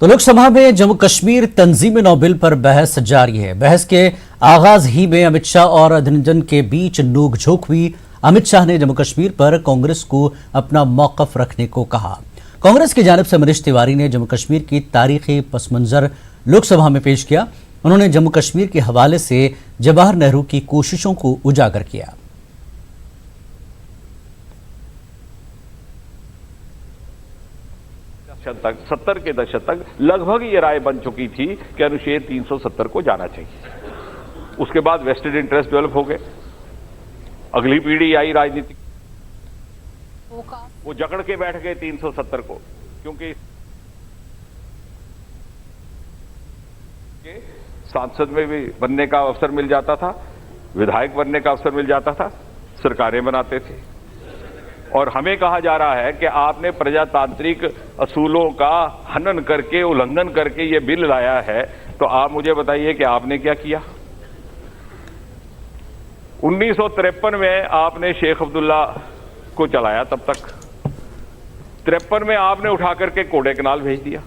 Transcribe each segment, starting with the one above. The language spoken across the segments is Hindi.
तो लोकसभा में जम्मू कश्मीर तंजीम नौ बिल पर बहस जारी है। बहस के आगाज ही में अमित शाह और अधीर रंजन के बीच नोकझोंक हुई। अमित शाह ने जम्मू कश्मीर पर कांग्रेस को अपना मौकफ रखने को कहा। कांग्रेस की जानिब से मनीष तिवारी ने जम्मू कश्मीर की तारीखी पस मंजर लोकसभा में पेश किया। उन्होंने जम्मू कश्मीर के हवाले से जवाहर नेहरू की कोशिशों को उजागर किया। तक 70 के दशक तक लगभग ये राय बन चुकी थी कि अनुच्छेद 370 को जाना चाहिए। उसके बाद वेस्टेड इंटरेस्ट डेवलप हो गए, अगली पीढ़ी आई राजनीतिक, वो जकड़ के बैठ गए 370 को, क्योंकि सांसद में भी बनने का अवसर मिल जाता था, विधायक बनने का अवसर मिल जाता था, सरकारें बनाते थे। और हमें कहा जा रहा है कि आपने प्रजातांत्रिक असूलों का हनन करके, उल्लंघन करके ये बिल लाया है, तो आप मुझे बताइए कि आपने क्या किया। 1953 में आपने शेख अब्दुल्ला को चलाया, तब तक 53 में आपने उठा करके कोडे कनाल भेज दिया।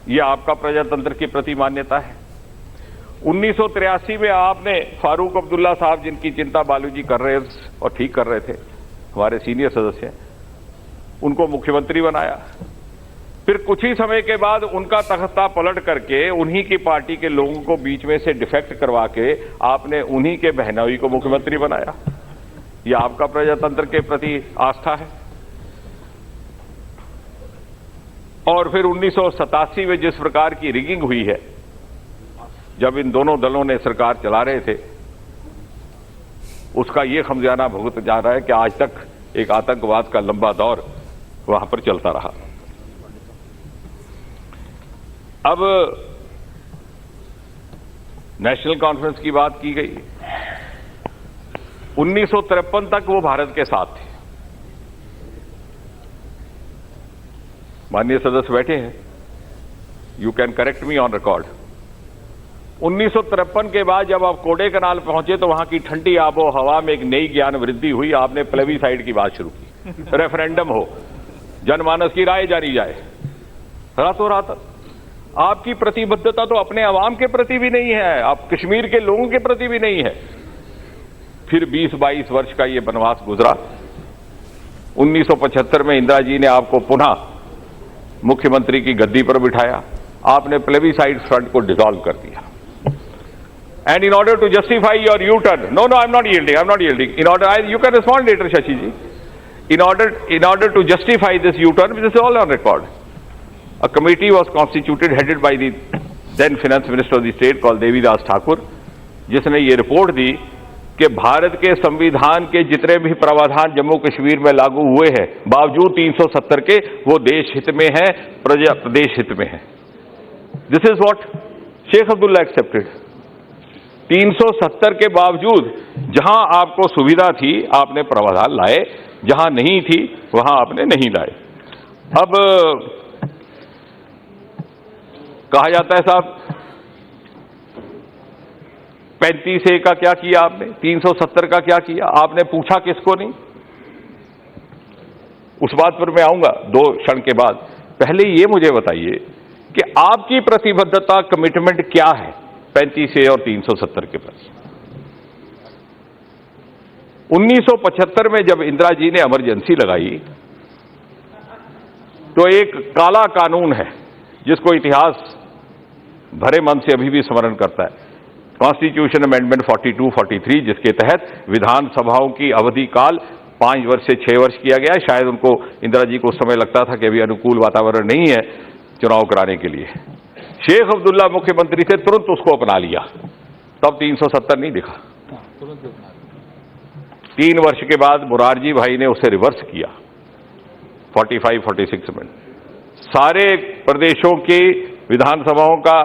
यह आपका प्रजातंत्र के प्रति मान्यता है। 1983 में आपने फारूक अब्दुल्ला साहब, जिनकी चिंता बालूजी कर रहे और ठीक कर रहे थे, हमारे सीनियर सदस्य, उनको मुख्यमंत्री बनाया। फिर कुछ ही समय के बाद उनका तख्ता पलट करके उन्हीं की पार्टी के लोगों को बीच में से डिफेक्ट करवा के आपने उन्हीं के बहनोई को मुख्यमंत्री बनाया। यह आपका प्रजातंत्र के प्रति आस्था है। और फिर 1987 में जिस प्रकार की रिगिंग हुई है, जब इन दोनों दलों ने सरकार चला रहे थे, उसका यह खमियाजा भुगत जा रहा है कि आज तक एक आतंकवाद का लंबा दौर वहां पर चलता रहा। अब नेशनल कॉन्फ्रेंस की बात की गई। 1953 तक वो भारत के साथ थे। माननीय सदस्य बैठे हैं, you can correct me on record. 1953 के बाद जब आप कोडे कनाल पहुंचे तो वहां की ठंडी आबो हवा में एक नई ज्ञान वृद्धि हुई। आपने प्लेबिसाइड की बात शुरू की, रेफरेंडम हो, जनमानस की राय जानी जाए। रातों रात आपकी प्रतिबद्धता तो अपने अवाम के प्रति भी नहीं है, आप कश्मीर के लोगों के प्रति भी नहीं है। फिर 20-22 वर्ष का यह वनवास गुजरा। 1975 में इंदिरा जी ने आपको पुनः मुख्यमंत्री की गद्दी पर बिठाया। आपने प्लेबिसाइड फ्रंट को डिसॉल्व कर दिया। And in order to justify your U-turn, no, I'm not yielding. You can respond later, Shashi ji. In order to justify this U-turn, this is all on record. A committee was constituted, headed by the then Finance Minister of the state called Devidas Thakur, जिसने ये रिपोर्ट दी कि भारत के संविधान के जितने भी प्रावधान जम्मू कश्मीर में लागू हुए हैं, बावजूद 370 के, वो देश हित में है, प्रदेश हित में है। This is what Sheikh Abdullah accepted. 370 के बावजूद जहां आपको सुविधा थी आपने प्रावधान लाए, जहां नहीं थी वहां आपने नहीं लाए। अब कहा जाता है साहब 35A का क्या किया आपने, 370 का क्या किया आपने, पूछा किसको नहीं। उस बात पर मैं आऊंगा 2 क्षण के बाद। पहले ये मुझे बताइए कि आपकी प्रतिबद्धता, कमिटमेंट क्या है 35A और 370 के प्रति। 1975 में जब इंदिरा जी ने इमरजेंसी लगाई तो एक काला कानून है जिसको इतिहास भरे मन से अभी भी स्मरण करता है, कॉन्स्टिट्यूशन अमेंडमेंट 42-43, जिसके तहत विधानसभाओं की अवधि काल 5 वर्ष से 6 वर्ष किया गया। शायद उनको, इंदिरा जी को उस समय लगता था कि अभी अनुकूल वातावरण नहीं है चुनाव कराने के लिए। शेख अब्दुल्ला मुख्यमंत्री थे, तुरंत उसको अपना लिया, तब 370 नहीं दिखा। 3 वर्ष के बाद मुरारजी भाई ने उसे रिवर्स किया, 45-46 में। सारे प्रदेशों की विधानसभाओं का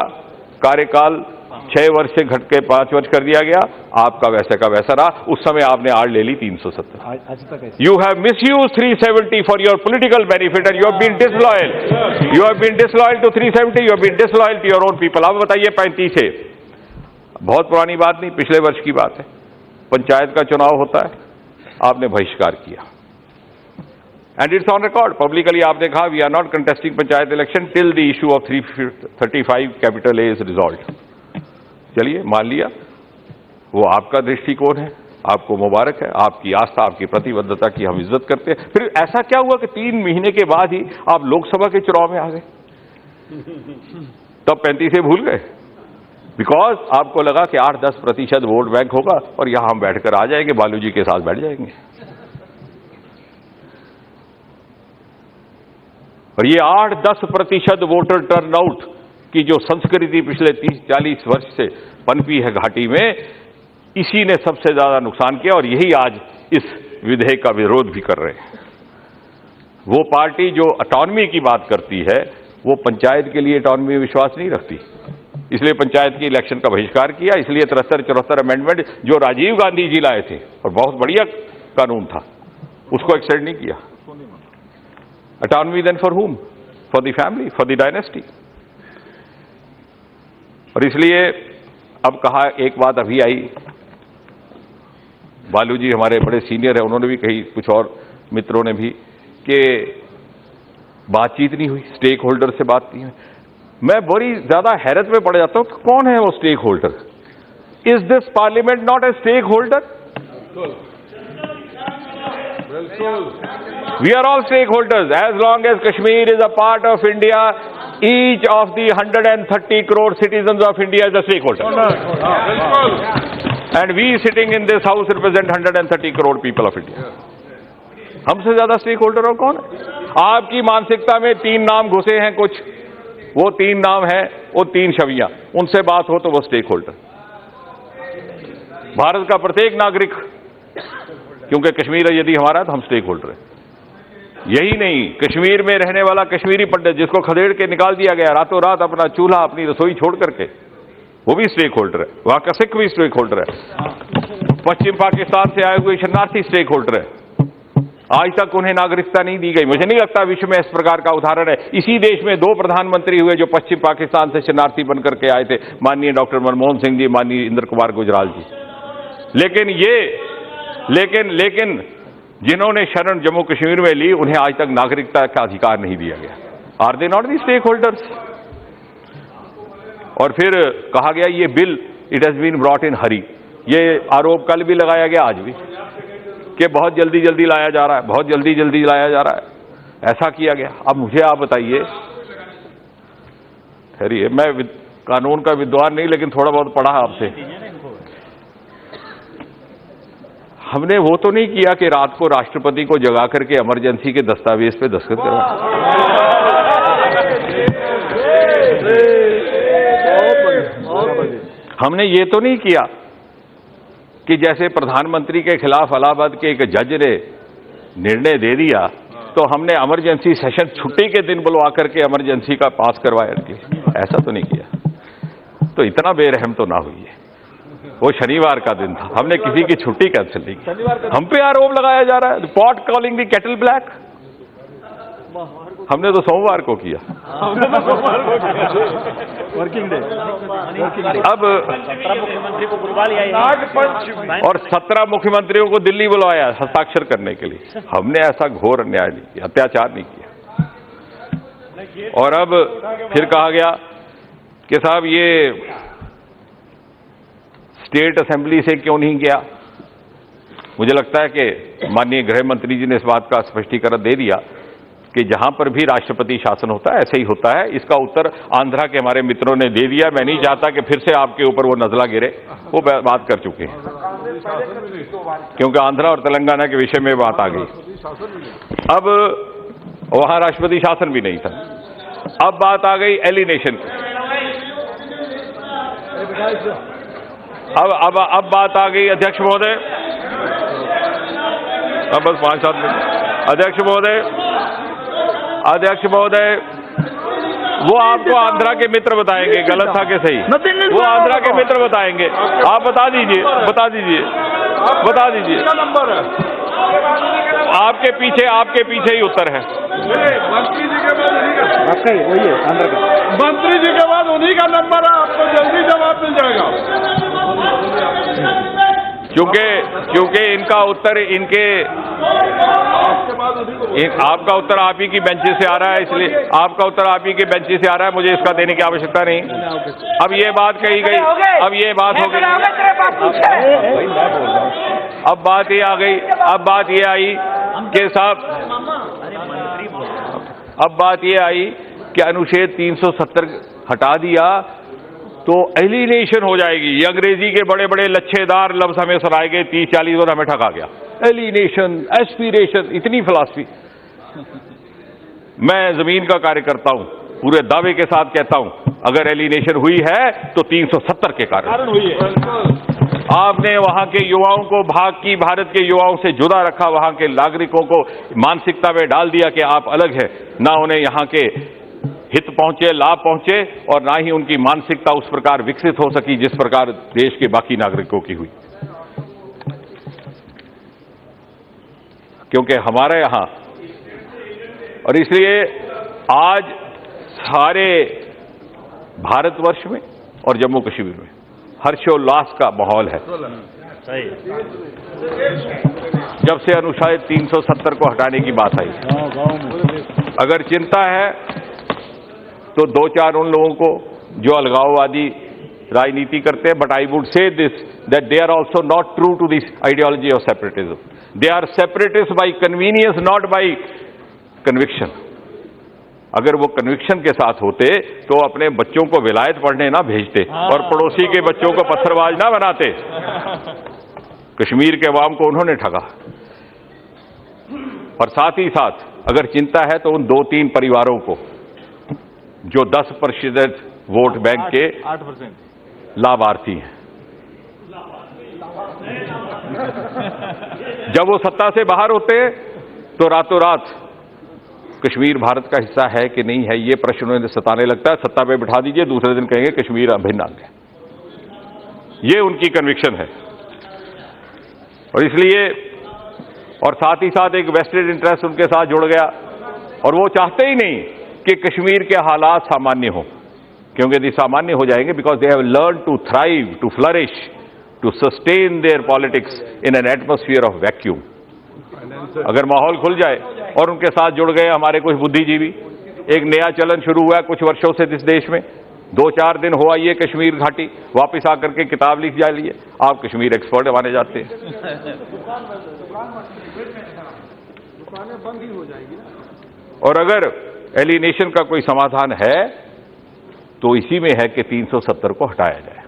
कार्यकाल 6 वर्ष से घट के 5 वर्ष कर दिया गया। आपका वैसे का वैसा रहा। उस समय आपने आड़ ले ली 370। You have misuse 370 for your political benefit and you have been disloyal. You have been disloyal to 370, you have been disloyal to your own people. आप बताइए 35A, बहुत पुरानी बात नहीं, पिछले वर्ष की बात है। पंचायत का चुनाव होता है, आपने बहिष्कार किया। And it's on record publicly. आपने कहा we are not contesting panchayat election till the issue of 335 capital A is resolved. चलिए मान लिया, वो आपका दृष्टिकोण है, आपको मुबारक है, आपकी आस्था, आपकी प्रतिबद्धता की हम इज्जत करते हैं। फिर ऐसा क्या हुआ कि 3 महीने के बाद ही आप लोकसभा के चुनाव में आ गए? तब 35 से भूल गए? बिकॉज आपको लगा कि 8-10% वोट बैंक होगा और यहां हम बैठकर आ जाएंगे, बालू जी के साथ बैठ जाएंगे। और ये 8-10% वोटर टर्नआउट की जो संस्कृति पिछले 30-40 वर्ष से पनपी है घाटी में, इसी ने सबसे ज्यादा नुकसान किया और यही आज इस विधेयक का विरोध भी कर रहे हैं। वो पार्टी जो ऑटोनॉमी की बात करती है वो पंचायत के लिए ऑटोनॉमी में विश्वास नहीं रखती, इसलिए पंचायत की इलेक्शन का बहिष्कार किया। इसलिए 73-74 अमेंडमेंट जो राजीव गांधी जी लाए थे और बहुत बढ़िया कानून था, उसको एक्सटेंड नहीं किया। Autonomy then for whom? For the family, for the dynasty. और इसलिए अब कहा, एक बात अभी आई, बालू जी हमारे बड़े सीनियर है, उन्होंने भी कही, कुछ और मित्रों ने भी, कि बातचीत नहीं हुई, स्टेक होल्डर से बात नहीं हुई। मैं बड़ी ज्यादा हैरत में पड़ जाता हूं कि कौन है वो stake holder? Is this parliament not a stake holder? We are all stake holders as long as Kashmir is a part of India. Each of the 130 crore citizens of India is a stakeholder. And we sitting in this house represent 130 crore people of India. हमसे ज्यादा स्टेक होल्डर और कौन है? आपकी मानसिकता में 3 नाम घुसे हैं कुछ, वो 3 नाम है, वो 3 छवियां, उनसे बात हो तो वो स्टेक होल्डर। भारत का प्रत्येक नागरिक, क्योंकि कश्मीर यदि हमारा है तो हम स्टेक होल्डर है। यही नहीं, कश्मीर में रहने वाला कश्मीरी पंडित जिसको खदेड़ के निकाल दिया गया रातों रात अपना चूल्हा अपनी रसोई छोड़ करके, वो भी स्टेक होल्डर है। वहां का सिख भी स्टेक होल्डर है। पश्चिम पाकिस्तान से आए हुए शरणार्थी स्टेक होल्डर है। आज तक उन्हें नागरिकता नहीं दी गई। मुझे नहीं लगता विश्व में इस प्रकार का उदाहरण है। इसी देश में 2 प्रधानमंत्री हुए जो पश्चिम पाकिस्तान से शरणार्थी बनकर के आए थे, माननीय डॉक्टर मनमोहन सिंह जी, माननीय इंद्र कुमार गुजराल जी। लेकिन जिन्होंने शरण जम्मू कश्मीर में ली, उन्हें आज तक नागरिकता का अधिकार नहीं दिया गया। Are they not the stakeholders? और फिर कहा गया ये bill it has been brought in hurry. ये आरोप कल भी लगाया गया, आज भी, कि बहुत जल्दी जल्दी लाया जा रहा है, बहुत जल्दी जल्दी लाया जा रहा है, ऐसा किया गया। अब मुझे आप बताइए, ठहरिए, मैं कानून का विद्वान नहीं, लेकिन थोड़ा बहुत पढ़ा आपसे। हमने वो तो नहीं किया कि रात को राष्ट्रपति को जगा करके इमरजेंसी के दस्तावेज पे दस्तखत करवा। हमने ये तो नहीं किया कि जैसे प्रधानमंत्री के खिलाफ इलाहाबाद के एक जज ने निर्णय दे दिया तो हमने इमरजेंसी सेशन छुट्टी के दिन बुलवा करके इमरजेंसी का पास करवाया। ऐसा तो नहीं किया। तो इतना बेरहम तो ना हुई है। वो शनिवार का दिन था, हमने किसी की छुट्टी कैंसिल नहीं की। हम पे आरोप लगाया जा रहा है पॉट कॉलिंग दी केटल ब्लैक। हमने तो सोमवार को किया, वर्किंग डे। अब 17 मुख्यमंत्री को बुलवा लिया और 17 मुख्यमंत्रियों को दिल्ली बुलवाया हस्ताक्षर करने के लिए। हमने ऐसा घोर अन्याय नहीं किया, अत्याचार नहीं किया। और अब फिर कहा गया कि साहब ये स्टेट असेंबली से क्यों नहीं गया। मुझे लगता है कि माननीय गृह मंत्री जी ने इस बात का स्पष्टीकरण दे दिया कि जहां पर भी राष्ट्रपति शासन होता है ऐसे ही होता है। इसका उत्तर आंध्रा के हमारे मित्रों ने दे दिया। मैं नहीं चाहता कि फिर से आपके ऊपर वो नजला गिरे, वो बात कर चुके हैं, क्योंकि आंध्रा और तेलंगाना के विषय में बात आ गई। अब वहां राष्ट्रपति शासन भी नहीं था। अब बात आ गई एलिनेशन। अब बात आ गई अध्यक्ष महोदय, अब बस 5-7 मिनट। अध्यक्ष महोदय वो आपको आंध्रा के मित्र बताएंगे, गलत था कि सही, वो आंध्रा के मित्र बताएंगे। आप बता दीजिए। आपके पीछे ही उत्तर है। मंत्री जी के बाद आपका ही वही है, आंध्र का मंत्री जी के बाद उन्हीं का नंबर है, आपको जल्दी जवाब मिल जाएगा। क्योंकि इनका उत्तर इनके आपके बाद उन्हीं को एक आपका उत्तर आप ही की बेंचेस से आ रहा है, इसलिए आपका उत्तर आप ही के बेंचेस से आ रहा है, मुझे इसका देने की आवश्यकता नहीं। अब ये बात कही गई, अब ये बात हो गई, अब बात ये आ गई, अब बात ये आई कि साहब, अब बात ये आई कि अनुच्छेद 370 हटा दिया तो एलिनेशन हो जाएगी। ये अंग्रेजी के बड़े बड़े लच्छेदार लफ्ज हमें सुनाए गए, 30-40 और हमें ठगा गया। एलिनेशन, एस्पिरेशन, इतनी फिलॉसफी। मैं जमीन का कार्य करता हूं, पूरे दावे के साथ कहता हूं, अगर एलिनेशन हुई है तो 370 के कारण हुई है। आपने वहां के युवाओं को, भाग की भारत के युवाओं से जुदा रखा, वहां के नागरिकों को मानसिकता में डाल दिया कि आप अलग हैं, ना उन्हें यहां के हित पहुंचे, लाभ पहुंचे, और ना ही उनकी मानसिकता उस प्रकार विकसित हो सकी जिस प्रकार देश के बाकी नागरिकों की हुई। क्योंकि हमारे यहां, और इसलिए आज सारे भारतवर्ष में और जम्मू कश्मीर में हर्षोल्लास का माहौल है। जब से अनुच्छेद 370 को हटाने की बात आई, अगर चिंता है तो 2-4 उन लोगों को जो अलगाववादी राजनीति करते हैं, but I would say this that they are also not true to this ideology of separatism. They are separatist by convenience, not by conviction. अगर वो कन्विक्शन के साथ होते तो अपने बच्चों को विलायत पढ़ने ना भेजते और पड़ोसी के बच्चों को पत्थरबाज ना बनाते। कश्मीर के अवाम को उन्होंने ठगा। और साथ ही साथ अगर चिंता है तो उन 2-3 परिवारों को जो 10% वोट बैंक के 8% लाभार्थी हैं, जब वो सत्ता से बाहर होते हैं तो रातों रात कश्मीर भारत का हिस्सा है कि नहीं है, ये प्रश्न उन्हें सताने लगता है। सत्ता पे बिठा दीजिए, दूसरे दिन कहेंगे कश्मीर अभिन्न अंग है। ये उनकी कन्विक्शन है। और इसलिए, और साथ ही साथ एक वेस्टेड इंटरेस्ट उनके साथ जुड़ गया, और वो चाहते ही नहीं कि कश्मीर के हालात सामान्य हो, क्योंकि यदि सामान्य हो जाएंगे, because they have learn to thrive, to flourish, to sustain their politics in an atmosphere of vacuum. अगर माहौल खुल जाए, और उनके साथ जुड़ गए हमारे कुछ बुद्धिजीवी, एक नया चलन शुरू हुआ है कुछ वर्षों से इस देश में, 2-4 दिन हो आइए कश्मीर घाटी, वापिस आकर के किताब लिख जाइए, आप कश्मीर एक्सपर्ट माने जाते हैं। और अगर एलिनेशन का कोई समाधान है तो इसी में है कि 370 को हटाया जाए।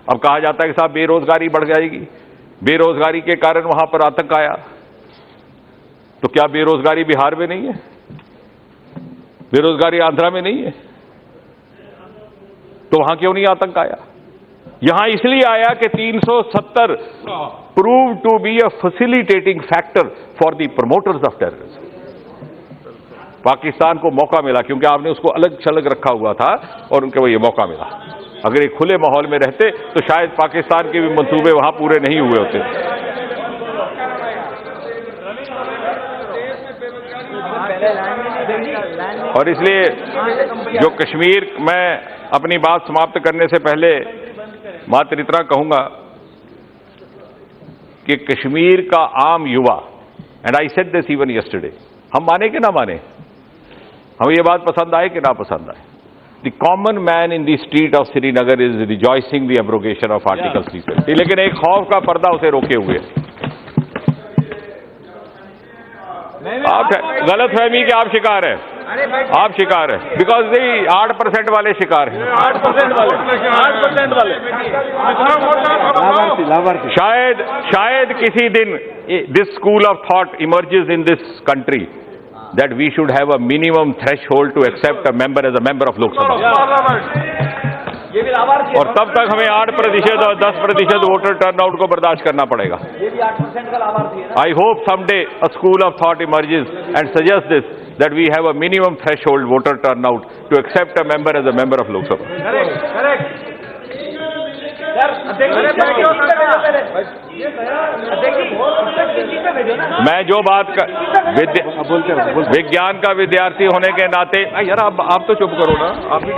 अब कहा जाता है कि साहब बेरोजगारी बढ़ जाएगी, बेरोजगारी के कारण वहां पर आतंक आया, तो क्या बेरोजगारी बिहार में नहीं है? बेरोजगारी आंध्रा में नहीं है? तो वहां क्यों नहीं आतंक आया? यहां इसलिए आया कि 370 prove to be a facilitating factor for the promoters of terrorism. Pakistan को मौका मिला, क्योंकि आपने उसको अलग छलग रखा हुआ था और उनको ये मौका मिला। अगर एक खुले माहौल में रहते तो शायद पाकिस्तान के भी मंसूबे वहां पूरे नहीं हुए होते। और इसलिए जो कश्मीर, मैं अपनी बात समाप्त करने से पहले मात्र इतना कहूंगा कि कश्मीर का आम युवा, and I said this even yesterday, हम माने कि ना माने, हमें ये बात पसंद आए कि ना पसंद आए, the common man in the street of Srinagar is rejoicing the abrogation of article 370, लेकिन एक खौफ का पर्दा उसे रोके हुए। आप गलतफहमी के आप शिकार हैं, आप शिकार हैं, बिकॉज नहीं 8% वाले शिकार हैं, 8% वाले शायद किसी दिन this school of thought emerges in this country that we should have a minimum threshold to accept a member as a member of Lok Sabha. और तब तक हमें 8% और 10% वोटर टर्नआउट को बर्दाश्त करना पड़ेगा। I hope someday a school of thought emerges and suggests this, that we have a minimum threshold voter turnout to accept a member as a member of Lok Sabha. Correct. मैं जो बात विज्ञान का विद्यार्थी होने के नाते, यार आप तो चुप करो ना, आप भी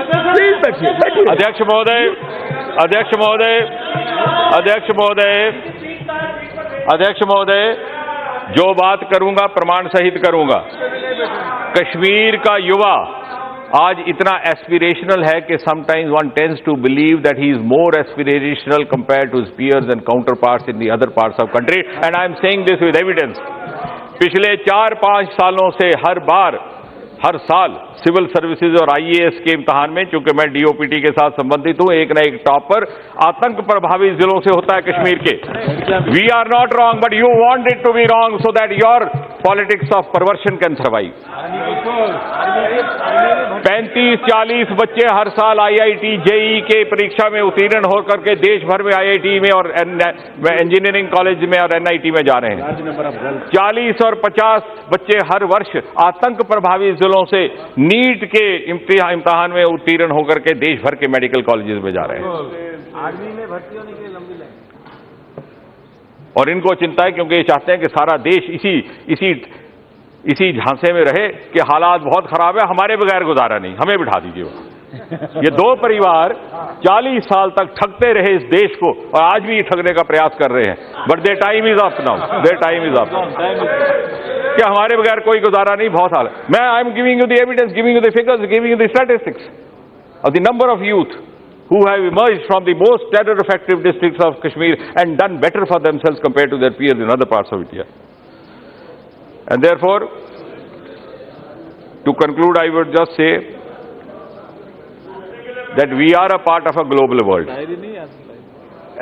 प्लीज बैठिए बैठिए। अध्यक्ष महोदय, अध्यक्ष महोदय, अध्यक्ष महोदय, अध्यक्ष महोदय, जो बात करूंगा प्रमाण सहित करूंगा। कश्मीर का युवा आज इतना एस्पिरेशनल है कि sometimes one tends to believe that he is more aspirational compare to his peers and counter parts in the other parts of country, and I am saying this with evidence. पिछले 4-5 सालों से हर साल सिविल सर्विसेज और आईएएस के इम्तिहान में, चूंकि मैं डीओपीटी के साथ संबंधित हूं, एक न एक टॉपर आतंक प्रभावित जिलों से होता है कश्मीर के। We are not wrong, but you want it to be wrong so that your politics of perversion can survive. 35-40 बच्चे हर साल आईआईटी जेईई के परीक्षा में उत्तीर्ण होकर के देश भर में आईआईटी में और इंजीनियरिंग कॉलेज में और एनआईटी में जा रहे हैं। 40 और 50 बच्चे हर वर्ष आतंक प्रभावित जिलों से नीट के इम्तिहान में उत्तीर्ण होकर के देश भर के मेडिकल कॉलेजेस में जा रहे हैं। आर्मी में भर्ती होने के लिए लंबी लाइन। और इनको चिंता है क्योंकि ये चाहते हैं कि सारा देश इसी झांसे में रहे कि हालात बहुत खराब है, हमारे बगैर गुजारा नहीं, हमें बिठा दीजिए। ये दो परिवार 40 साल तक ठगते रहे इस देश को और आज भी ये ठगने का प्रयास कर रहे हैं। But their time is up now, their time is up. क्या हमारे बगैर कोई गुजारा नहीं? बहुत हाल। मैं I am giving you the evidence, giving you the figures, giving you the statistics of the number of youth who have emerged from the most terror-affected districts of Kashmir and done better for themselves compared to their peers in other parts of India. And therefore, to conclude, I would just say that we are a part of a global world.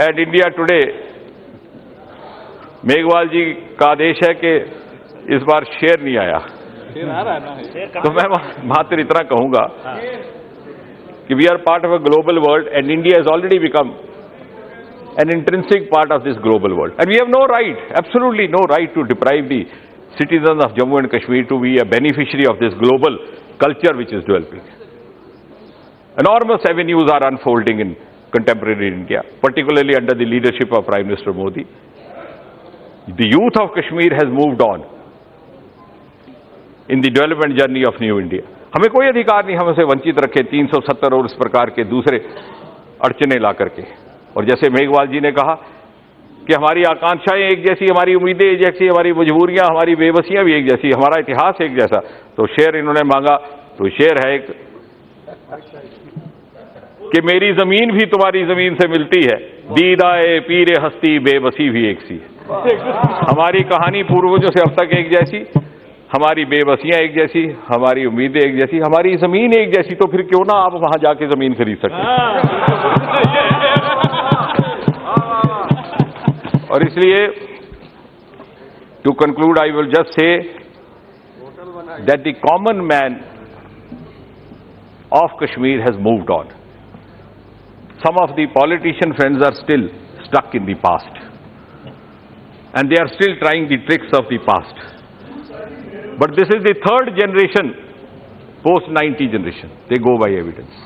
And India today, Meghwal ji का आदेश है कि इस बार शेर नहीं आया, तो मैं मात्र इतना कहूंगा कि we are part of a global world and India has already become an intrinsic part of this global world. And we have no right, absolutely no right to deprive the citizens of Jammu and Kashmir to be a beneficiary of this global culture which is developing. Enormous avenues are unfolding in contemporary India, particularly under the leadership of Prime Minister Modi. The youth of Kashmir has moved on in the development journey of New India. हमें कोई अधिकार नहीं हम उसे वंचित रखे 370 और इस प्रकार के दूसरे अड़चने ला करके। और जैसे मेघवाल जी ने कहा कि हमारी आकांक्षाएं एक जैसी, हमारी उम्मीदें एक जैसी, हमारी मजबूरियां, हमारी बेबसियां भी एक जैसी, हमारा इतिहास एक जैसा। तो शेर इन्होंने मांगा, तो शेर है एक कि मेरी जमीन भी तुम्हारी जमीन से मिलती है, दीदाए पीरे हस्ती बेबसी भी एक सी है। हमारी कहानी पूर्वजों से अब तक एक जैसी, हमारी बेबसियां एक जैसी, हमारी उम्मीदें एक जैसी, हमारी जमीन एक जैसी। तो फिर क्यों ना आप वहां जाके जमीन खरीद सकें। और इसलिए to conclude I will just say that the common man of Kashmir has moved on. Some of the politician friends are still stuck in the past, and they are still trying the tricks of the past. But this is the third generation, post-90 generation. They go by evidence.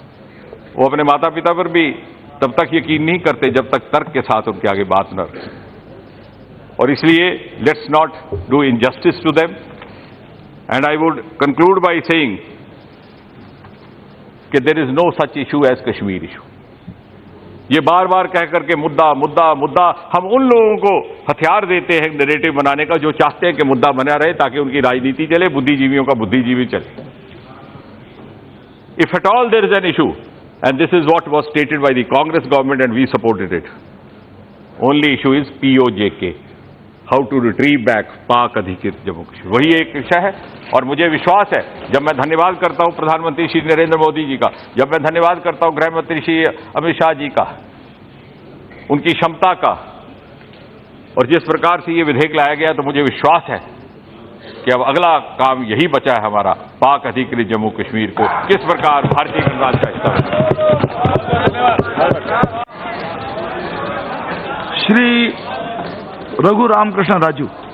वो अपने माता पिता पर भी तब तक यकीन नहीं करते जब तक तर्क के साथ उनके आगे बात न रखें. और इसलिए let's not do injustice to them. And I would conclude by saying that there is no such issue as Kashmir issue. ये बार बार कह करके मुद्दा मुद्दा मुद्दा, हम उन लोगों को हथियार देते हैं नैरेटिव बनाने का जो चाहते हैं कि मुद्दा बना रहे ताकि उनकी राजनीति चले, बुद्धिजीवियों का बुद्धिजीवी चले. If at all there is an issue, and this is what was stated by the Congress government and we supported it, only issue is POJK, how to retrieve back पाक अधिकृत जम्मू कश्मीर. वही एक विषय है. और मुझे विश्वास है, जब मैं धन्यवाद करता हूं प्रधानमंत्री श्री नरेंद्र मोदी जी का, जब मैं धन्यवाद करता हूं गृह मंत्री श्री अमित शाह जी का, उनकी क्षमता का, और जिस प्रकार से ये विधेयक लाया गया, तो मुझे विश्वास है कि अब अगला काम यही बचा है हमारा, पाक अधिकृत जम्मू कश्मीर को किस प्रकार भारतीय गणराज्य का हिस्सा. श्री रघु रामकृष्ण राजू.